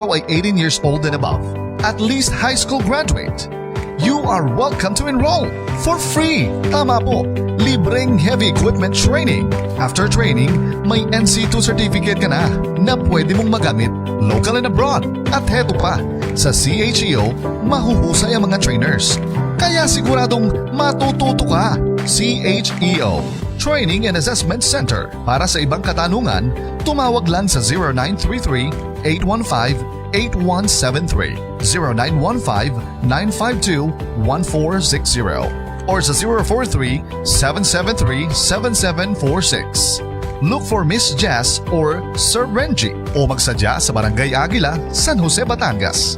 ay 18 years old and above, at least high school graduate, you are welcome to enroll for free. Tama po, libreng heavy equipment training. After training, may NC2 certificate ka na pwede mong magamit local and abroad. At heto pa, sa CHEO, mahuhusay ang mga trainers. Kaya siguradong matututo ka. CHEO, Training and Assessment Center. Para sa ibang katanungan, tumawag lang sa 0933-815-8173, 0915-952-1460, or sa 043-773-7746. Look for Miss Jazz or Sir Renji o magsadya sa Barangay Aguila, San Jose, Batangas.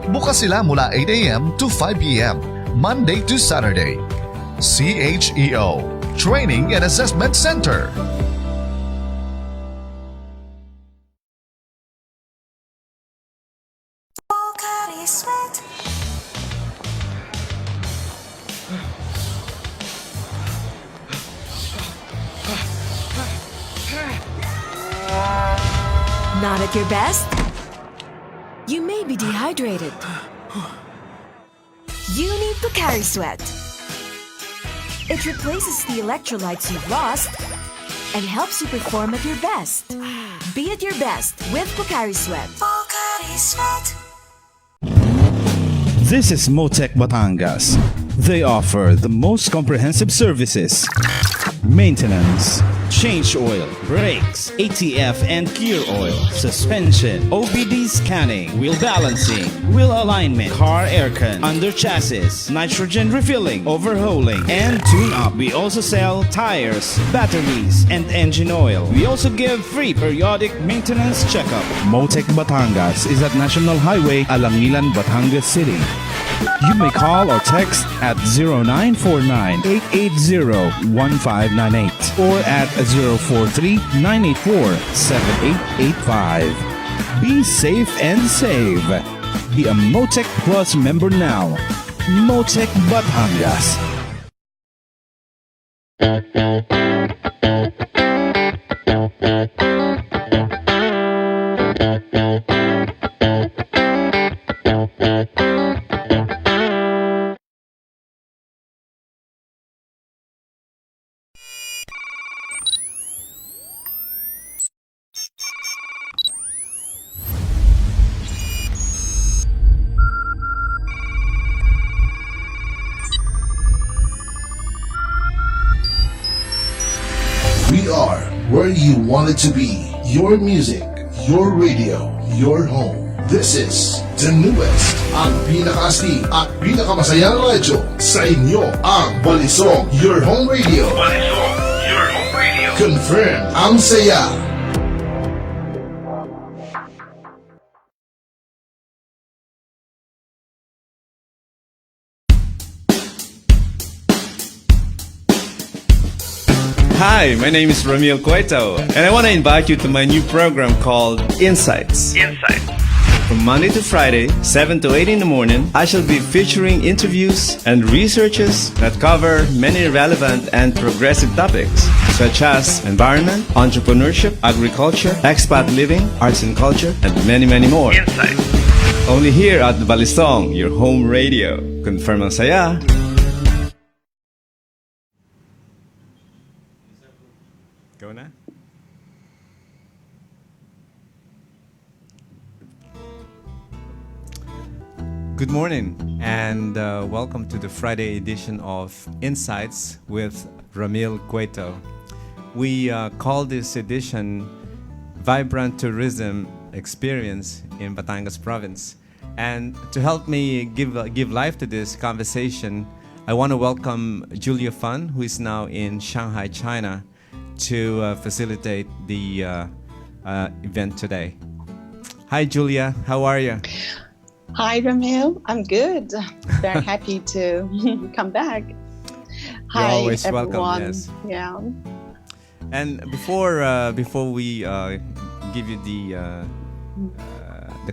Bukas sila mula 8 a.m. to 5 p.m. Monday to Saturday. CHEO, Training and Assessment Center. Not at your best? You may be dehydrated. You need Pocari Sweat. It replaces the electrolytes you've lost and helps you perform at your best. Be at your best with Pocari Sweat. Pocari Sweat. This is Motec Batangas. They offer the most comprehensive services: maintenance, change oil, brakes, ATF and gear oil, suspension, OBD scanning, wheel balancing, wheel alignment, car aircon, under chassis, nitrogen refilling, overhauling, and tune-up. We also sell tires, batteries, and engine oil. We also give free periodic maintenance checkup. Motec Batangas is at National Highway, Alangilan, Batangas City. You may call or text at 0949-880-1598 or at 043-984-7885. Be safe and save. Be a Motec Plus member now. Motec Batangas. We are where you want it to be. Your music, your radio, your home. This is the newest, ang pinakaastig at pinakamasayang radyo sa inyo, ang Balisong, your home radio. Balisong, your home radio. Confirm ang saya. Hi, my name is Ramil Cueto, and I want to invite you to my new program called Insights. From Monday to Friday, 7 to 8 in the morning, I shall be featuring interviews and researches that cover many relevant and progressive topics, such as environment, entrepreneurship, agriculture, expat living, arts and culture, and many, many more. Insights. Only here at the Balisong, your home radio. Confirm ang saya. Go na. Good morning and welcome to the Friday edition of Insights with Ramil Cueto. We call this edition Vibrant Tourism Experience in Batangas Province. And to help me give life to this conversation, I want to welcome Julia Feng, who is now in Shanghai, China, to facilitate the event today. Hi, Julia. How are you? Hi, Ramil. I'm good. Very happy to come back. You're Hi, always everyone. welcome. Yes. Yeah. And before we give you the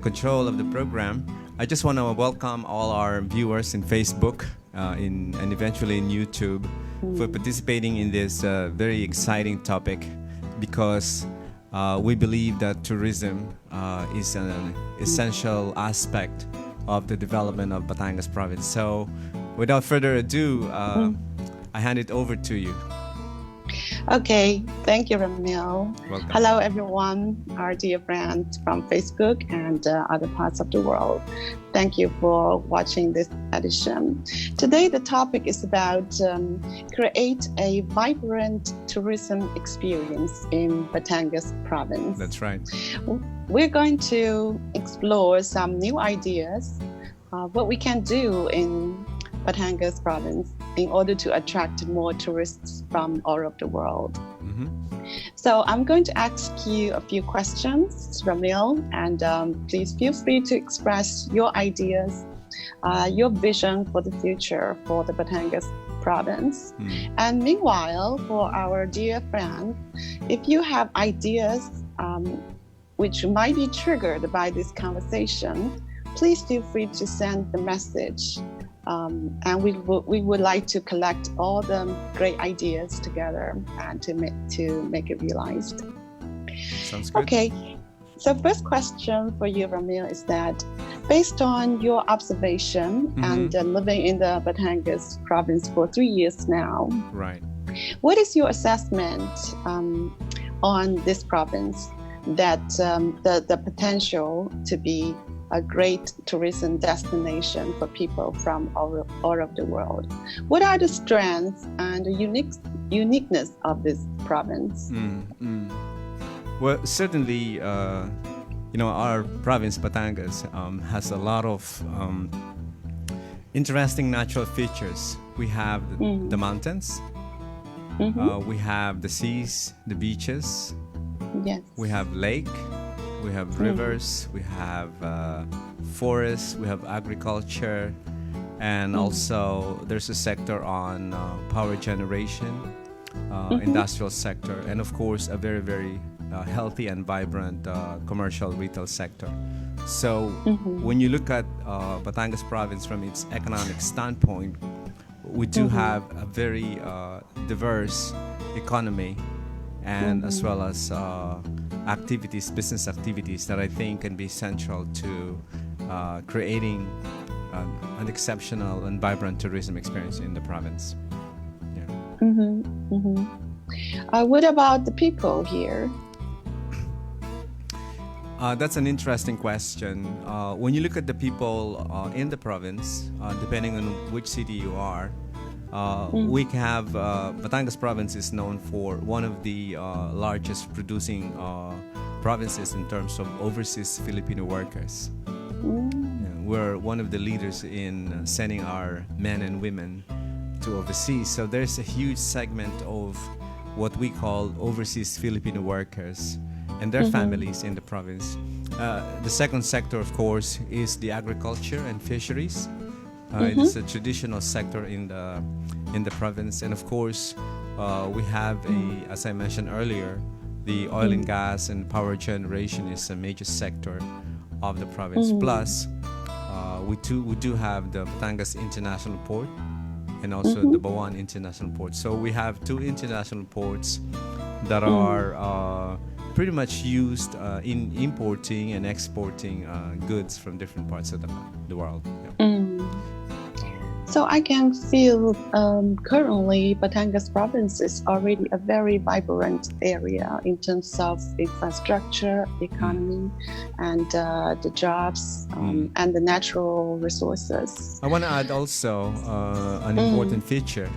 control of the program, I just want to welcome all our viewers in Facebook, and eventually in YouTube, for participating in this very exciting topic, because we believe that tourism is an essential aspect of the development of Batangas province. So, without further ado, I hand it over to you. Okay, thank you, Ramil. Welcome. Hello, everyone, our dear friends from Facebook and other parts of the world. Thank you for watching this edition. Today, the topic is about create a vibrant tourism experience in Batangas province. That's right. We're going to explore some new ideas, what we can do in Batangas province in order to attract more tourists from all over the world. Mm-hmm. So I'm going to ask you a few questions, Ramil, and please feel free to express your ideas, your vision for the future for the Batangas province. And meanwhile, for our dear friends, if you have ideas which might be triggered by this conversation, please feel free to send the message. And we would like to collect all the great ideas together and to make it realized. Sounds good. Okay, so first question for you, Ramil, is that based on your observation and living in the Batangas province for 3 years now, Right. what is your assessment on this province that the potential to be a great tourism destination for people from all over the world? What are the strengths and the uniqueness of this province? Well, certainly, our province, Batangas, has a lot of interesting natural features. We have the mountains, we have the seas, the beaches, Yes. we have lake, we have rivers, we have forests, we have agriculture, and also there's a sector on power generation, industrial sector, and of course a very, very healthy and vibrant commercial retail sector. So when you look at Batangas province from its economic standpoint, we do have a very diverse economy, and as well as business activities that I think can be central to creating an exceptional and vibrant tourism experience in the province. Yeah. What about the people here? That's an interesting question. When you look at the people in the province, depending on which city you are, we have Batangas province is known for one of the largest producing provinces in terms of overseas Filipino workers. Yeah, we're one of the leaders in sending our men and women to overseas. So there's a huge segment of what we call overseas Filipino workers and their families in the province. The second sector, of course, is the agriculture and fisheries. It is a traditional sector in the province, and of course, we have as I mentioned earlier, the oil and gas and power generation is a major sector of the province. Plus, we do have the Batangas International Port and also the Bawan International Port. So we have two international ports that are pretty much used in importing and exporting goods from different parts of the world. Yeah. So I can feel currently Batangas province is already a very vibrant area in terms of infrastructure, economy, and the jobs and the natural resources. I want to add also an important feature.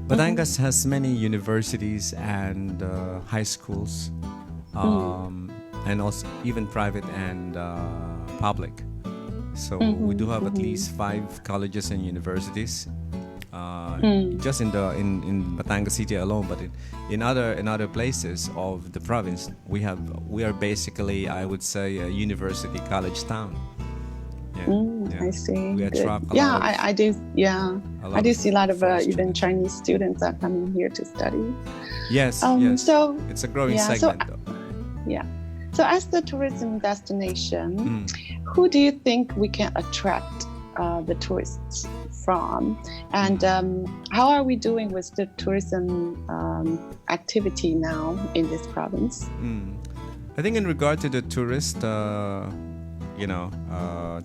Batangas has many universities and high schools, and also even private and public. So we do have at least 5 colleges and universities, just in Batangas city alone. But in other places of the province, we are basically, I would say, a university college town. I see. We attract I do. Yeah, I do see a lot of even Chinese students are coming here to study. Yes. So it's a growing segment. So as the tourism destination, who do you think we can attract the tourists from, and how are we doing with the tourism activity now in this province? I think in regard to the tourist,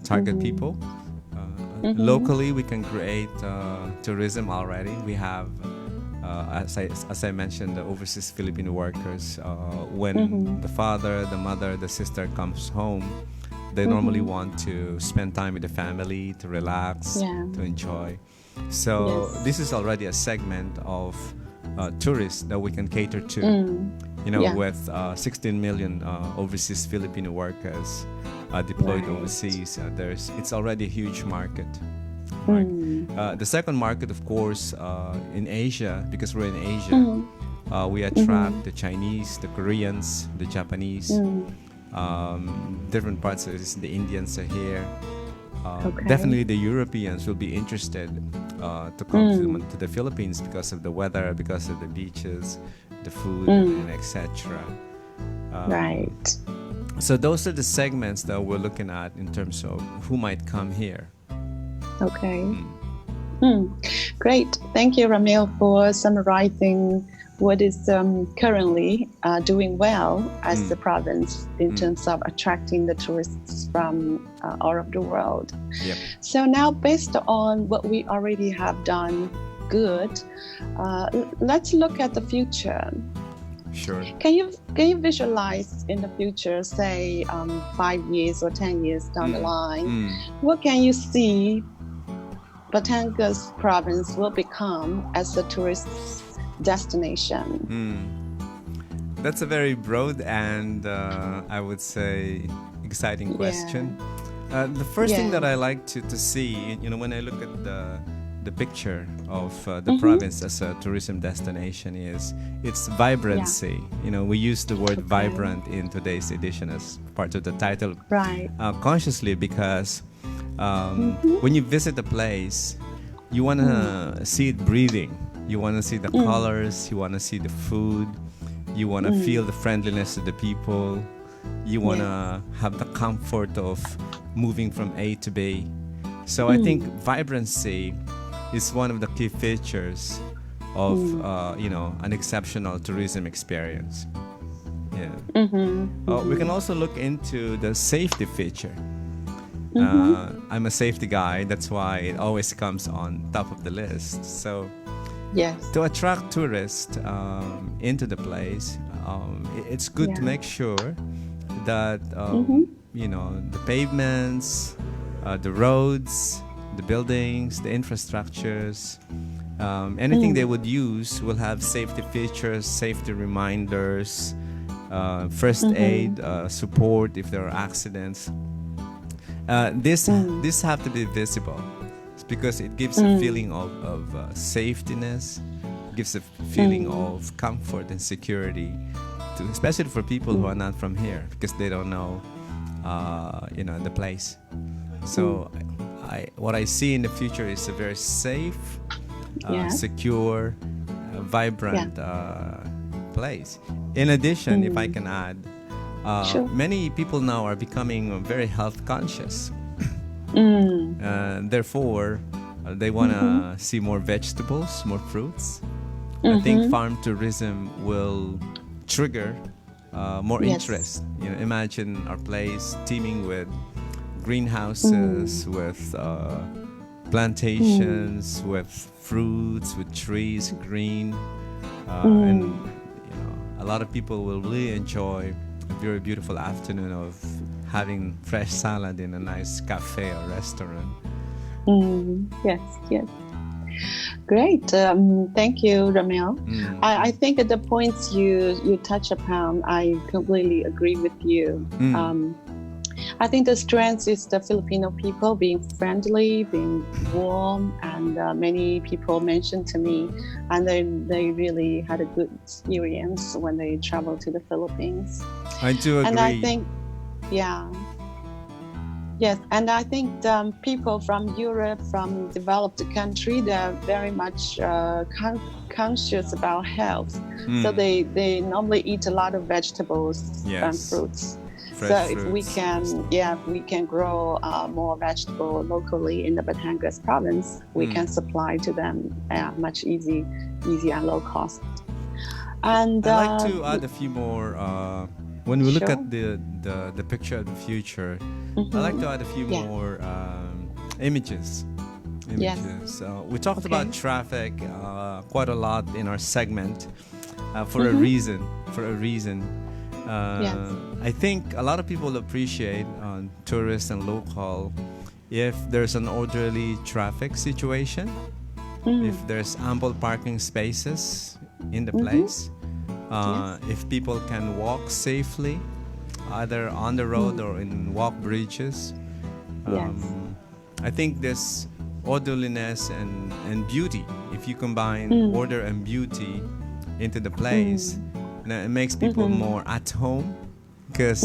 target people, locally we can create tourism already. We have, as I mentioned, the overseas Filipino workers. When the father, the mother, the sister comes home, they normally want to spend time with the family, to relax, to enjoy. So this is already a segment of tourists that we can cater to. With 16 million overseas Filipino workers deployed overseas, it's already a huge market. Right? The second market, of course, in Asia, because we're in Asia, we attract the Chinese, the Koreans, the Japanese, different parts of this. The Indians are here. Definitely the Europeans will be interested to come to the Philippines because of the weather, because of the beaches, the food, and etc. Right. So those are the segments that we're looking at in terms of who might come here. Okay. Great. Thank you, Ramil, for summarizing what is currently doing well as the province in terms of attracting the tourists from all over the world. Yep. So now, based on what we already have done good, let's look at the future. Sure. Can you visualize in the future, say 5 years or 10 years down the line, what can you see Batangas province will become as a tourist destination? That's a very broad and I would say exciting question. The first thing that I like to see, when I look at the picture of the province as a tourism destination, is its vibrancy. We use the word vibrant in today's edition as part of the title, consciously, because when you visit a place, you want to see it breathing. You want to see the colors, you want to see the food, you want to feel the friendliness of the people, you want to have the comfort of moving from A to B. So I think vibrancy is one of the key features of an exceptional tourism experience. We can also look into the safety feature. I'm a safety guy, that's why it always comes on top of the list. So to attract tourists into the place, it's good to make sure that the pavements, the roads, the buildings, the infrastructures, anything they would use will have safety features, safety reminders, first aid, support if there are accidents. This have to be visible, because it gives a feeling of safetiness, gives a feeling of comfort and security, especially for people who are not from here, because they don't know, the place. So what I see in the future is a very safe, secure, vibrant place. In addition, if I can add, many people now are becoming very health conscious. Therefore, they want to see more vegetables, more fruits. I think farm tourism will trigger more interest. Imagine our place teeming with greenhouses, with plantations, with fruits, with trees, green, and a lot of people will really enjoy a very beautiful afternoon of having fresh salad in a nice cafe or restaurant. Yes. Great. Thank you, Ramil. I think at the points you touch upon, I completely agree with you. I think the strength is the Filipino people being friendly, being warm, and many people mentioned to me, and they really had a good experience when they traveled to the Philippines. I do agree. And I think, yes, and I think people from Europe, from developed country, they're very much conscious about health. So they normally eat a lot of vegetables and fruits. Fresh So if we fruits. can grow more vegetable locally in the Batangas province, we can supply to them much easy and low cost. And I'd like to add a few more. When we look Sure. at the picture of the future, I'd like to add a few Yeah. more images. Yes. We talked Okay. about traffic quite a lot in our segment for Mm-hmm. a reason. Yes. I think a lot of people appreciate tourists and local if there's an orderly traffic situation, if there's ample parking spaces in the place, if people can walk safely, either on the road or in walk bridges. Yes. I think this orderliness and beauty, if you combine order and beauty into the place, it makes people more at home. Because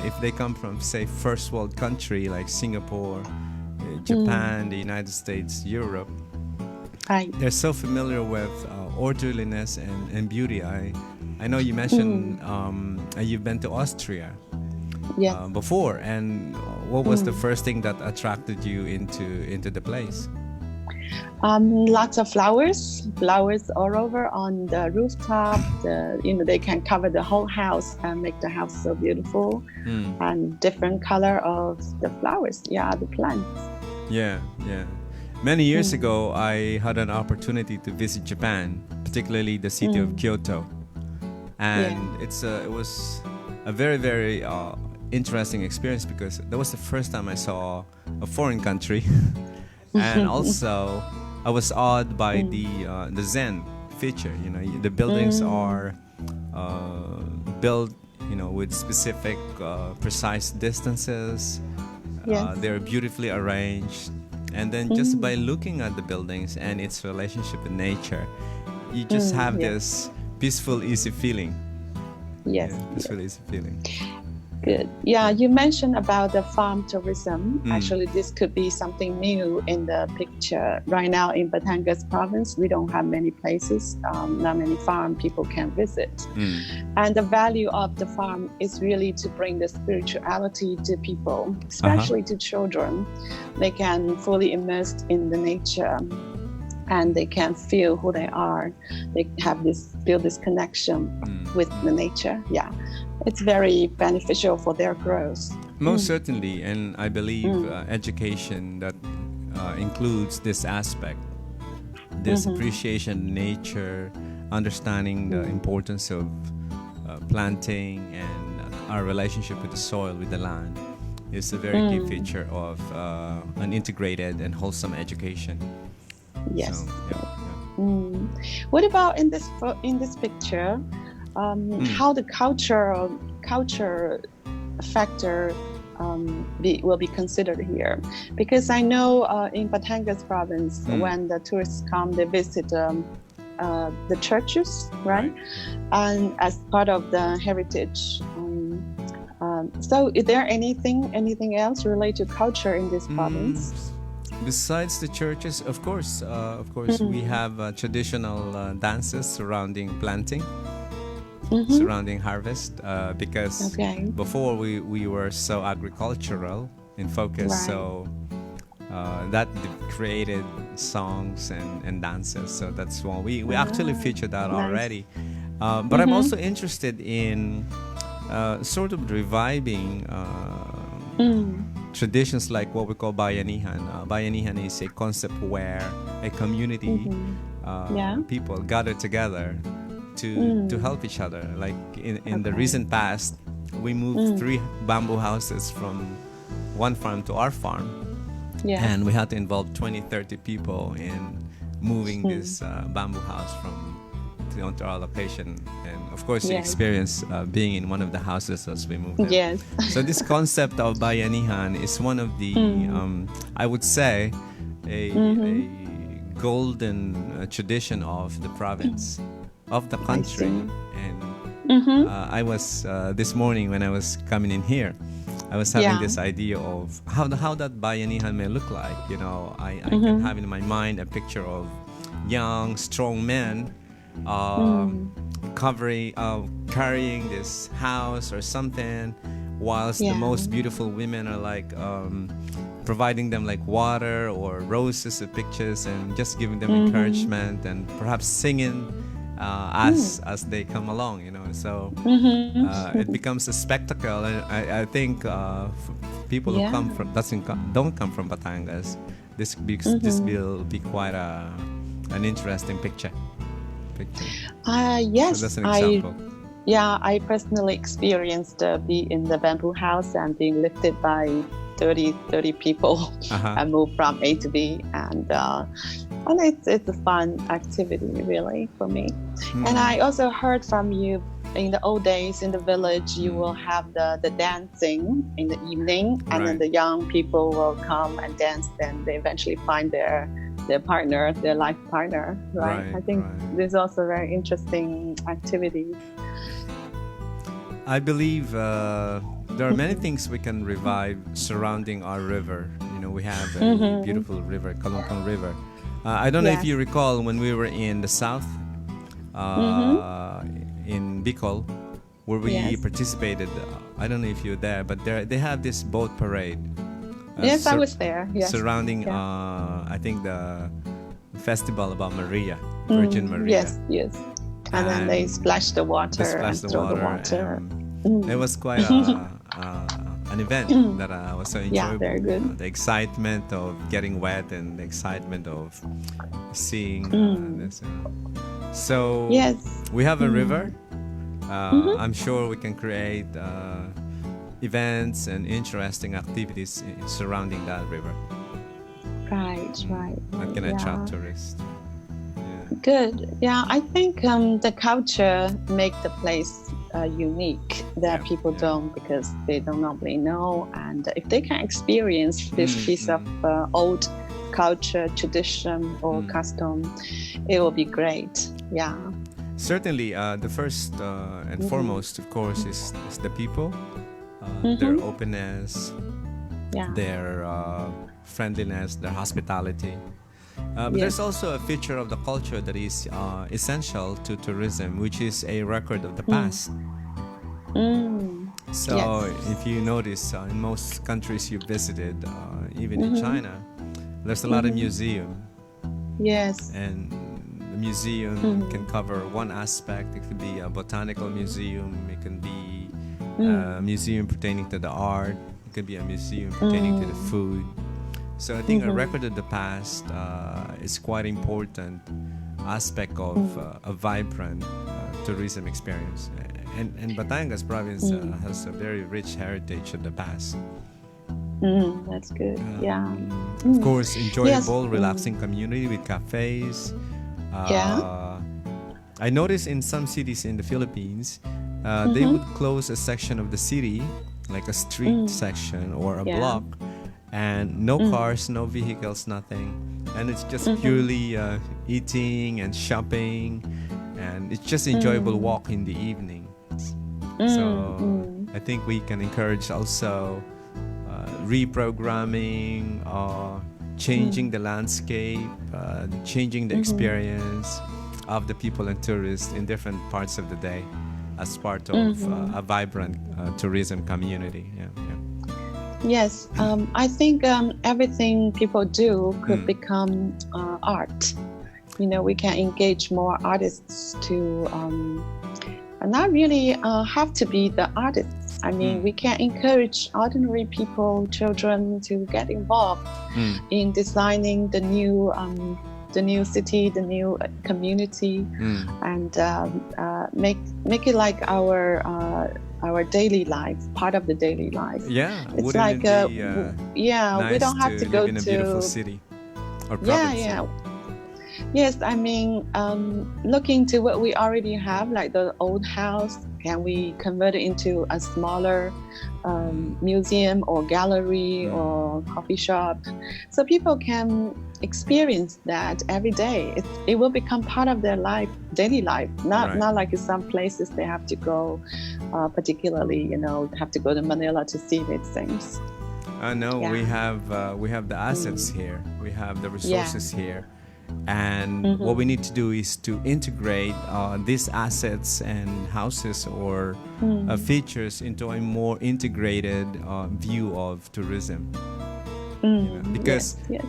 if they come from, say, first world country like Singapore, Japan, the United States, Europe, Right. they're so familiar with orderliness and beauty. I know you mentioned you've been to Austria Yes. before, and what was the first thing that attracted you into the place? Lots of flowers all over on the rooftop. They can cover the whole house and make the house so beautiful. And different color of the flowers. Yeah, the plants. Yeah. Many years ago, I had an opportunity to visit Japan, particularly the city of Cueto, and it was a very, very interesting experience because that was the first time I saw a foreign country, and also I was awed by the Zen feature. The buildings are built, with specific, precise distances. Yes. They're beautifully arranged. And then just by looking at the buildings and its relationship with nature, you just have this peaceful, easy feeling. Yes. Yeah, peaceful, easy feeling. Good. Yeah, you mentioned about the farm tourism. Actually, this could be something new in the picture. Right now in Batangas province, we don't have many places, not many farm people can visit. And the value of the farm is really to bring the spirituality to people, especially to children. They can fully immerse in the nature and they can feel who they are. They have build this connection with the nature. Yeah. It's very beneficial for their growth. Most certainly, and I believe education that includes this aspect, this appreciation of nature, understanding the importance of planting and our relationship with the soil, with the land, is a very key feature of an integrated and wholesome education. Yes. So, yeah. What about in this picture? How the culture factor will be considered here, because I know in Batangas province when the tourists come, they visit the churches, right? And as part of the heritage. So, is there anything else related to culture in this province? Besides the churches, of course, we have traditional dances surrounding planting. Surrounding harvest, because before we were so agricultural in focus, so that created songs and dances. So that's why we actually featured that already. But I'm also interested in sort of reviving traditions like what we call bayanihan. Bayanihan is a concept where a community people gather together to help each other. Like in the recent past, we moved 3 bamboo houses from one farm to our farm, and we had to involve 20-30 people in moving this bamboo house to our location. And of course, you experience being in one of the houses as we moved there. So this concept of bayanihan is one of the I would say a golden tradition of the province, of the country. And I was this morning when I was coming in here, I was having this idea of how that bayanihan may look like. I can have in my mind a picture of young, strong men carrying this house or something whilst the most beautiful women are like providing them like water or roses or pictures and just giving them encouragement and perhaps singing as they come along, you know. So it becomes a spectacle, and I think people who come from don't come from Batangas, this will be quite an interesting picture. Yes, so that's an example. I personally experienced being in the bamboo house and being lifted by 30 people and move from A to B, and it's a fun activity really for me. And I also heard from you in the old days in the village, you will have the dancing in the evening, and then the young people will come and dance, then they eventually find their partner, their life partner, right? I think this is also a very interesting activity. I believe there are many things we can revive surrounding our river. You know, we have a beautiful river, Kalungkang River. I don't know if you recall when we were in the south, in Bicol, where we participated. I don't know if you're there, but they have this boat parade. Yes, I was there. Yes. Surrounding, I think the festival about Maria, Virgin Maria. Yes. And then they splash the water and throw the water. It was quite an event that was so enjoyable. Yeah, very good. The excitement of getting wet and the excitement of seeing this. So we have a river. I'm sure we can create events and interesting activities surrounding that river. Right. That can attract tourists. Good. Yeah, I think the culture make the place unique that people don't, because they don't normally know. And if they can experience this piece of old culture, tradition, or custom, it will be great. Yeah. Certainly, the first and foremost, of course, is the people, their openness, their friendliness, their hospitality. But there's also a feature of the culture that is essential to tourism, which is a record of the past. So if you notice, in most countries you visited, even in China, there's a lot of museum. Yes. And the museum can cover one aspect. It could be a botanical museum. It can be a museum pertaining to the art. It could be a museum pertaining to the food. So I think a record of the past is quite important aspect of a vibrant tourism experience. And Batangas province has a very rich heritage of the past. That's good. Of course, enjoyable, relaxing community with cafes. I noticed in some cities in the Philippines, they would close a section of the city, like a street section or a block, and no cars, no vehicles, nothing, and it's just purely eating and shopping, and it's just enjoyable walk in the evening. So I think we can encourage also reprogramming, changing the landscape, changing the experience of the people and tourists in different parts of the day as part of a vibrant tourism community. Yes, I think everything people do could become art. You know, we can engage more artists to not really have to be the artists. I mean, we can encourage ordinary people, children, to get involved in designing the new city, the new community, and make it like our daily life, part of the daily life. Yeah, it's like nice we don't have to go live in a beautiful city or province. Yes, I mean, looking to what we already have, like the old house, can we convert it into a smaller museum or gallery or coffee shop, so people can experience that every day. It will become part of their life, daily life. Not like in some places they have to go, particularly, you know, have to go to Manila to see these things. No, we have the assets here. We have the resources here, And what we need to do is to integrate these assets and houses or features into a more integrated view of tourism. Because yes.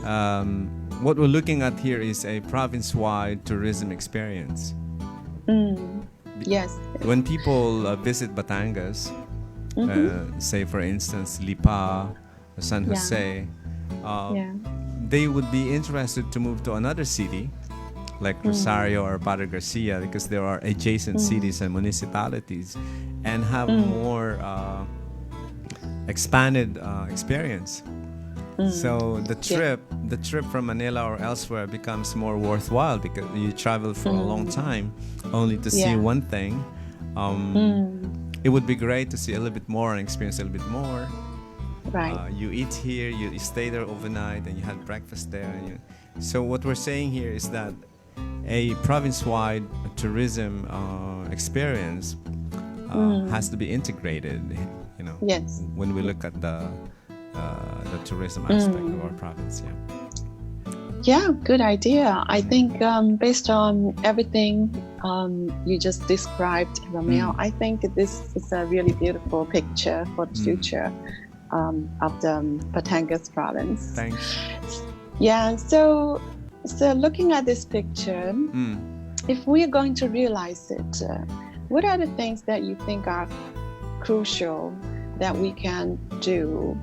what we're looking at here is a province-wide tourism experience. Yes. When people visit Batangas, say for instance Lipa, San Jose, they would be interested to move to another city like Rosario or Padre Garcia because there are adjacent cities and municipalities and have more expanded experience. So the trip from Manila or elsewhere becomes more worthwhile because you travel for a long time only to see one thing. It would be great to see a little bit more and experience a little bit more. Right. You eat here, you stay there overnight, and you had breakfast there. So what we're saying here is that a province-wide tourism experience has to be integrated. Yes. When we look at the tourism aspect of our province. Yeah, good idea. I think based on everything you just described, Ramil, I think this is a really beautiful picture for the future of the Batangas province. Thanks. Yeah, so looking at this picture, if we are going to realize it, what are the things that you think are crucial that we can do?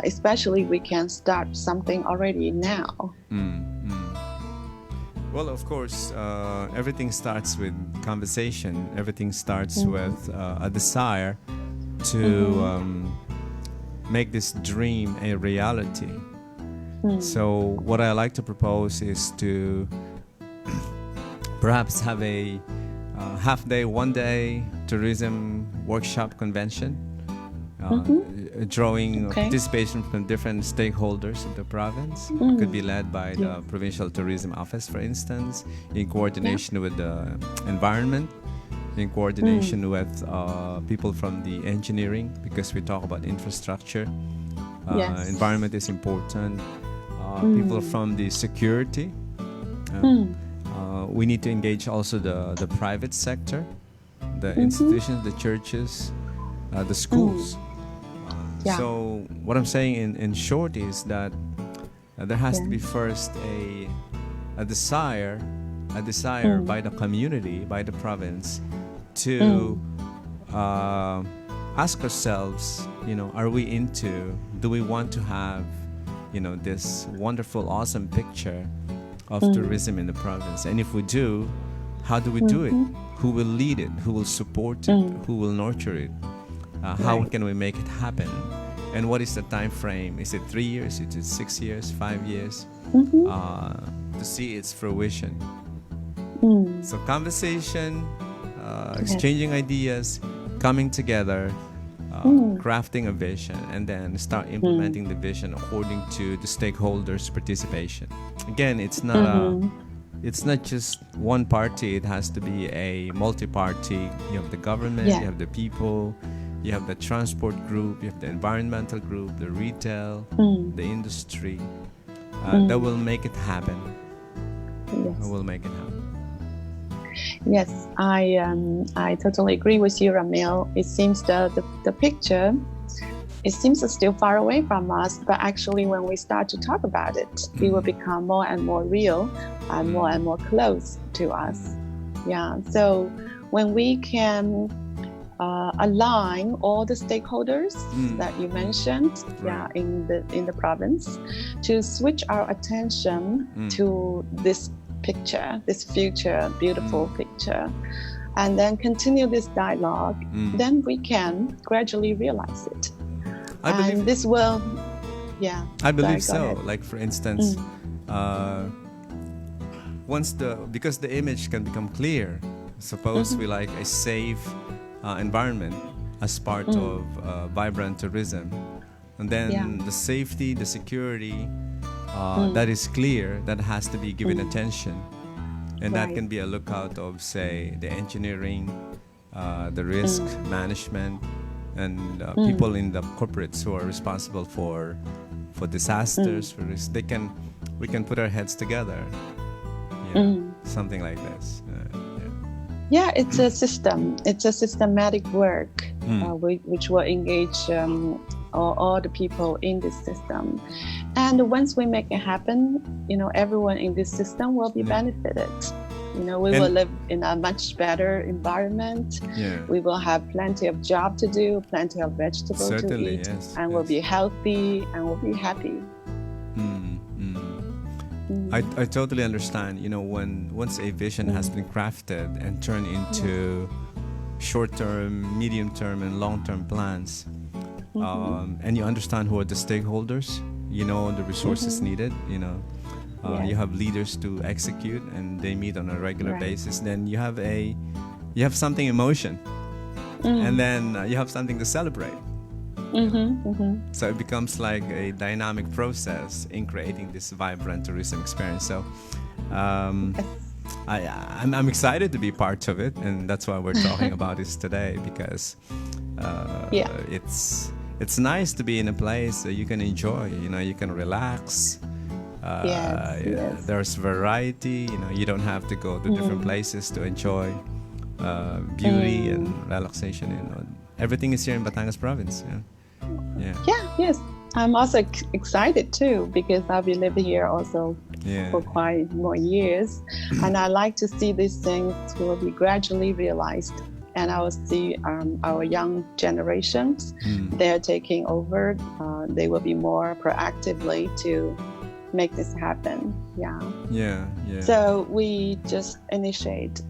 Especially we can start something already now. Well, of course, everything starts with conversation. Everything starts with a desire to make this dream a reality. So what I like to propose is to perhaps have a half-day, one-day tourism workshop convention, drawing participation from different stakeholders of the province. It could be led by the Provincial Tourism Office, for instance, in coordination with the environment, in coordination with people from the engineering, because we talk about infrastructure. Environment is important. People from the security. We need to engage also the private sector, the institutions, the churches, the schools. So what I'm saying in short is that there has to be first a desire by the community, by the province, to ask ourselves, are we do we want to have, this wonderful, awesome picture of tourism in the province? And if we do, how do we do it? Who will lead it? Who will support it? Who will nurture it? How can we make it happen? And what is the time frame? Is it 3 years? Is it 6 years? 5 years? To see its fruition. So conversation, exchanging ideas, coming together, crafting a vision, and then start implementing the vision according to the stakeholders' participation. Again, it's not just one party. It has to be a multi-party. You have the government, you have the people, you have the transport group, you have the environmental group, the retail, the industry. That will make it happen. That will make it happen. Yes, I totally agree with you, Ramil. It seems the picture, it seems still far away from us, but actually when we start to talk about it, it will become more and more real and more close to us. Yeah, so when we can align all the stakeholders that you mentioned, in the province, to switch our attention to this picture, this future beautiful picture, and then continue this dialogue, then we can gradually realize it. I believe this will, I believe so. Like for instance, because the image can become clear. Suppose we like a safe environment as part of vibrant tourism, and then the safety, the security. That is clear, that has to be given attention, and that can be a lookout of, say, the engineering, the risk management, and people in the corporates who are responsible for disasters, for risk. We can put our heads together something like this. Yeah, it's a system. It's a systematic work which will engage all the people in this system. And once we make it happen, everyone in this system will be benefited. We will live in a much better environment. Yeah. We will have plenty of job to do, plenty of vegetables to eat, and we'll be healthy and we'll be happy. I totally understand. Once a vision has been crafted and turned into short-term, medium-term, and long-term plans, and you understand who are the stakeholders, the resources needed, you have leaders to execute, and they meet on a regular basis. Then you have something in motion, and then you have something to celebrate. So it becomes like a dynamic process in creating this vibrant tourism experience. So I'm excited to be part of it, and that's why we're talking about this today, because it's nice to be in a place that you can enjoy. You can relax. There's variety. You don't have to go to different places to enjoy beauty and relaxation. Everything is here in Batangas province. Yes. I'm also excited too, because I'll be living here also for quite more years, and I like to see these things will be gradually realized. And I will see our young generations, they're taking over. They will be more proactively to make this happen. So we just initiate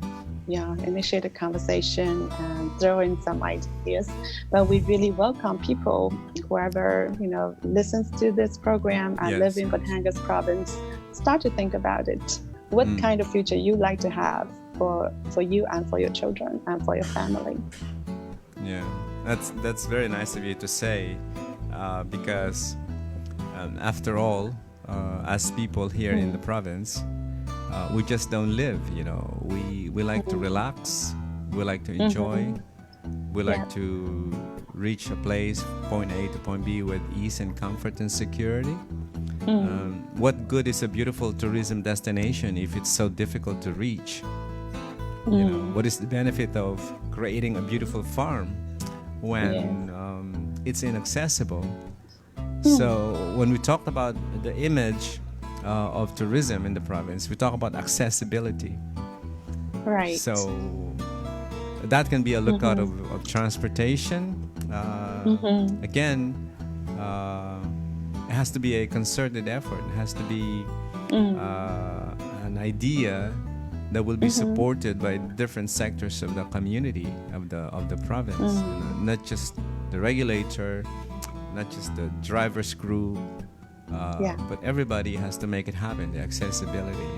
a conversation and throw in some ideas. But we really welcome people, whoever listens to this program and live in Batangas province, start to think about it. What kind of future you like to have for you and for your children and for your family? Yeah, that's very nice of you to say, because after all, as people here in the province, we just don't live. We like to relax, we like to enjoy, we like to reach a place, point A to point B, with ease and comfort and security. What good is a beautiful tourism destination if it's so difficult to reach? What is the benefit of creating a beautiful farm when it's inaccessible? So when we talked about the image of tourism in the province, we talk about accessibility. Right. So that can be a lookout of transportation. Again, it has to be a concerted effort. It has to be an idea that will be supported by different sectors of the community of the province. Not just the regulator, not just the driver's crew, but everybody has to make it happen. The accessibility,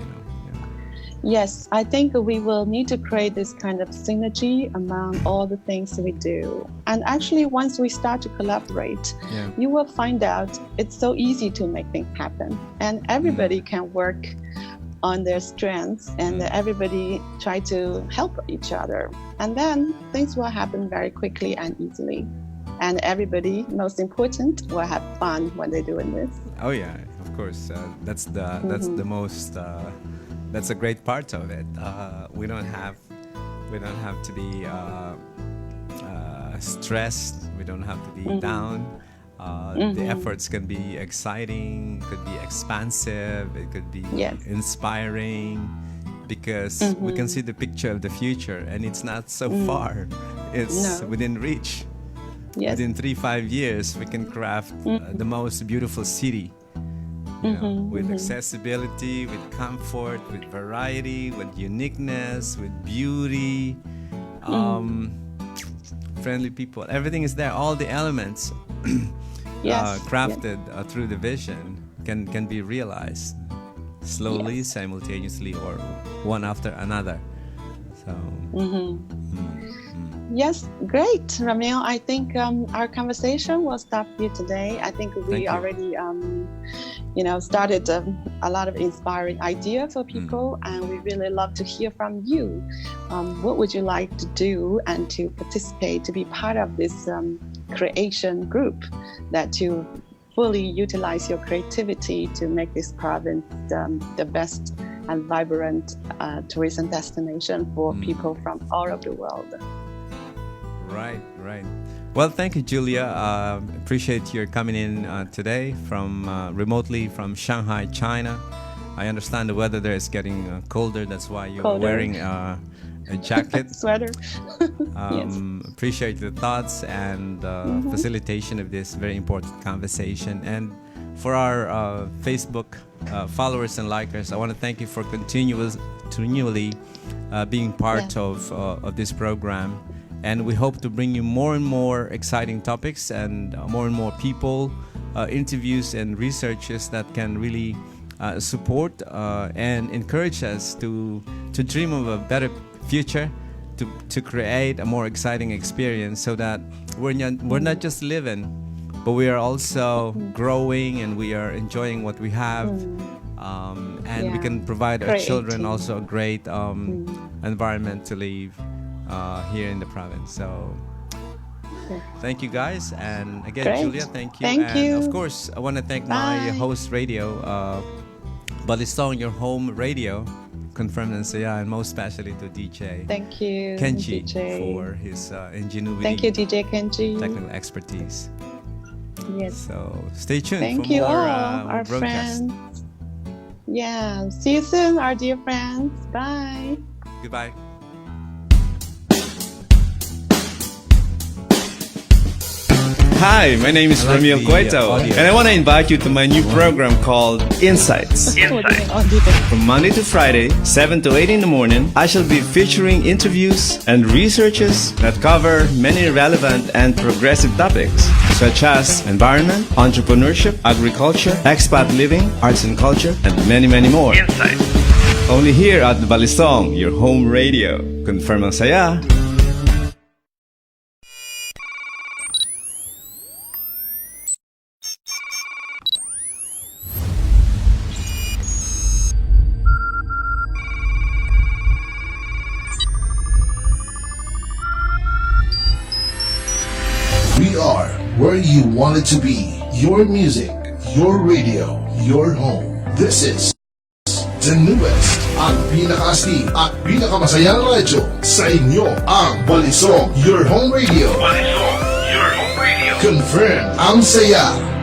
Yes, I think we will need to create this kind of synergy among all the things we do. And actually, once we start to collaborate, you will find out it's so easy to make things happen. And everybody can work on their strengths, and everybody try to help each other. And then things will happen very quickly and easily. And everybody, most important, will have fun when they're doing this. Oh yeah, of course. That's the most. That's a great part of it. We don't have to be stressed. We don't have to be down. The efforts can be exciting, could be expansive, it could be inspiring, because we can see the picture of the future, and it's not so far. It's within reach. Within 3-5 years, we can craft the most beautiful city. With accessibility, with comfort, with variety, with uniqueness, with beauty, friendly people. Everything is there. All the elements crafted through the vision can be realized slowly, simultaneously, or one after another. So. Yes, great, Ramil. I think our conversation will stop here today. I think we already, started a lot of inspiring idea for people, and we really love to hear from you. What would you like to do and to participate, to be part of this creation group, that to fully utilize your creativity to make this province the best and vibrant tourism destination for people from all over the world. Right. Well, thank you, Julia. Appreciate your coming in today from remotely from Shanghai, China. I understand the weather there is getting colder. That's why you're wearing a jacket. Sweater. Yes. Appreciate the thoughts and facilitation of this very important conversation. And for our Facebook followers and likers, I want to thank you for continually being part of this program. And we hope to bring you more and more exciting topics and more people, interviews and researches that can really support and encourage us to dream of a better future, to create a more exciting experience, so that we're not just living, but we are also growing and we are enjoying what we have, and we can provide our children also a great environment to live here in the province. So thank you guys, and again, Julia, thank you. Thank you. Of course, I want to thank my host radio, Balisong, your home radio, confirmed and Saya, and most especially to DJ. Thank you, Kenji, DJ. for his ingenuity. Thank you, DJ Kenji. Technical expertise. Yes. So stay tuned Thank for you more all, our broadcasts. friends. Yeah. See you soon, our dear friends. Bye. Goodbye. Hi, my name is Ramil Cueto, and I want to invite you to my new program called Insights. From Monday to Friday, 7 to 8 in the morning, I shall be featuring interviews and researches that cover many relevant and progressive topics, such as environment, entrepreneurship, agriculture, expat living, arts and culture, and many more. Insights. Only here at Balisong, your home radio. Confirm ang saya. We are where you wanted to be. Your music, your radio, your home. This is the newest, ang pinakaastig at pinakamasayang radyo sa inyo, ang Balisong, your home radio. Balisong, your home radio. Confirm ang saya.